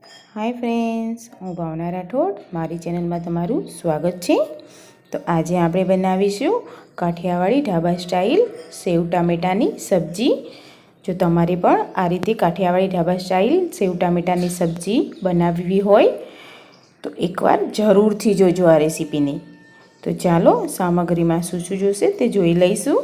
Hi friends, हूँ भावना राठौड़। मारी channel में तमारू स्वागत है। तो आज आप बनावीशुं काठियावाड़ी ढाबा स्टाइल सेव टामेटानी सब्जी। जो तमारे पण आ रीते काठियावाड़ी ढाबा स्टाइल सेव टामेटानी सब्जी बनावी होय तो एकवार जरूरथी जोजो आ रेसिपीनी। तो चालो सामग्री में शुं शुं जोईशे ते जोई लईशुं।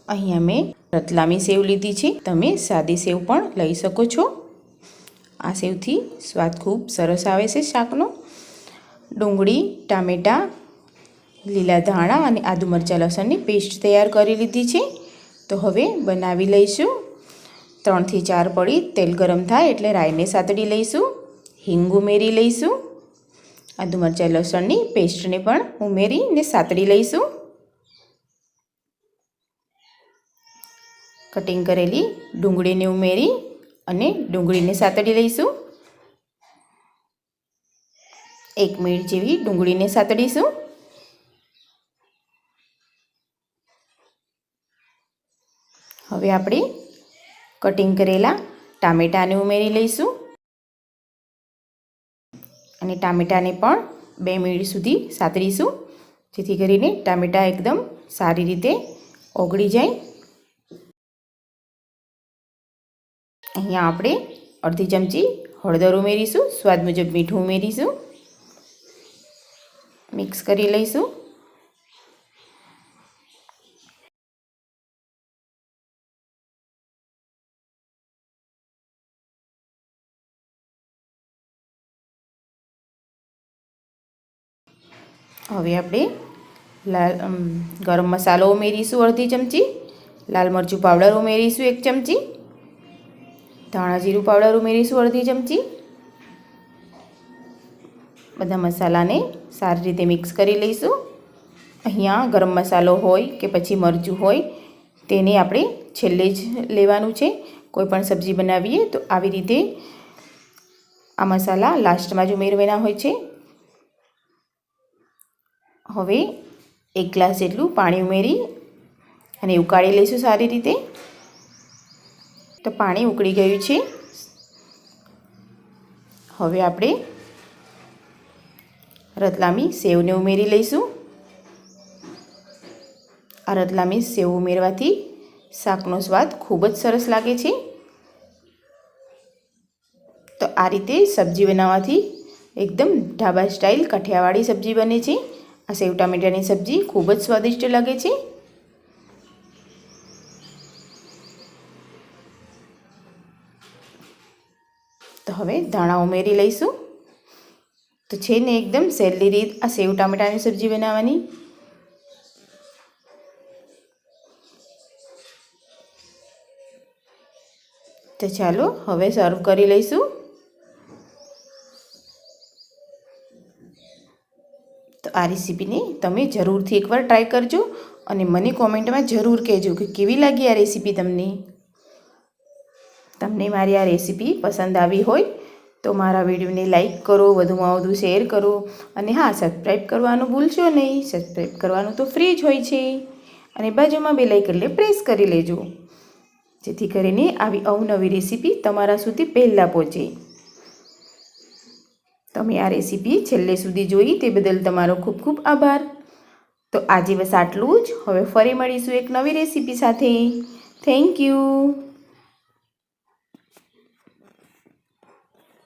अहींया मैं रतलामी सेव लीधी छे, तमे सादी सेव पण लई शको छो। आ सेवथी स्वाद खूब सरस आवे छे शाकनो। डूंगળી, टामेटा, લીલા ધાણા અને આદુ મરચાં લસણની પેસ્ટ તૈયાર કરી લીધી છે। તો હવે બનાવી લઈશું। 3 થી 4 પડી તેલ ગરમ થાય એટલે રાઈને સાતડી લઈશું। હિંગ ઉમેરી લઈશું। આદુ મરચાં લસણની પેસ્ટને પણ ઉમેરીને સાતડી લઈશું। कटिंग करेली डूंगળી ने उमेरी अने डूंगળી ने सातड़ी लईशुं। 1 मिनिट जेवी डूंगળી ने सातड़ीशुं। हवे आपणे कटिंग करेला टामेटा ने उमेरी लईशुं अने टामेटा ने पण 2 मिनिट सुधी सातड़ीशुं, जेथी करीने टामेटा एकदम सारी रीते ओगળી जाय। अहींया आपणे अर्धी चमची हळदर उमेरीशुं, स्वाद मुजब मीठुं उमेरीशुं, मिक्स करी लईशुं। हवे आपणे गरम मसालो उमेरीशुं अर्धी चमची, लाल मरचुं पाउडर उमेरीशुं 1 चमची, धाणा जीरु पाउडर उमेरीशुं अर्धी चमची। बधा मसालाने सारी रीते मिक्स करी लईशुं। अहींया गरम मसालो होय के पछी मरचुं होय तेने आपणे छेल्ले ज लेवानुं छे। कोईपण सब्जी बनावीए तो आवी रीते आ मसाला लास्टमां ज उमेरवाना होय छे। हवे 1 ग्लास जेटलुं पाणी उमेरी अने उकाળી लईशुं सारी रीते। तो पाणी उकળી गयुं छे। हवे आपणे रतलामी सेवने उमेरी लईशुं। आ रतलामी सेव उमेरवाथी शाकनो स्वाद खूब ज सरस लागे छे। तो आ रीते सब्जी बनाववाथी एकदम ढाबा स्टाइल काठियावाड़ी सब्जी बने छे। आ सेव टामेटानी सब्जी खूब ज स्वादिष्ट लागे छे। तो हवे धाणा उमेरी लईशुं। तो छे ने एकदम सहेली रीत आ सेव टामेटानी सब्जी बनाववानी। तो चालो हवे सर्व करी लईशुं। तो आ रेसिपीने तमे जरूरथी एकवार ट्राय करजो अने मने कॉमेंट में जरूर कहेजो कि केवी लागी आ रेसिपी तमने। तमने मारी आ रेसिपी पसंद आवी होय तो मारा विडियो ने लाइक करो, वधुमां वधु शेर करो अने हाँ, सब्सक्राइब करवानुं भूलशो नहीं। सब्सक्राइब करवानुं तो फ्री ज होय छे अने बाजुमां बेल आइकनने प्रेस करी लेजो, जेथी करीने आवी अवनवी रेसिपी तमारा सुधी पहेला पहोंचे। तमे आ रेसिपी छेल्ले सुधी जोई ते बदल तमारो खूब खूब आभार। तो आजे बस आटलुं ज। हवे फरी मळीशुं एक नवी रेसिपी साथे। Thank you.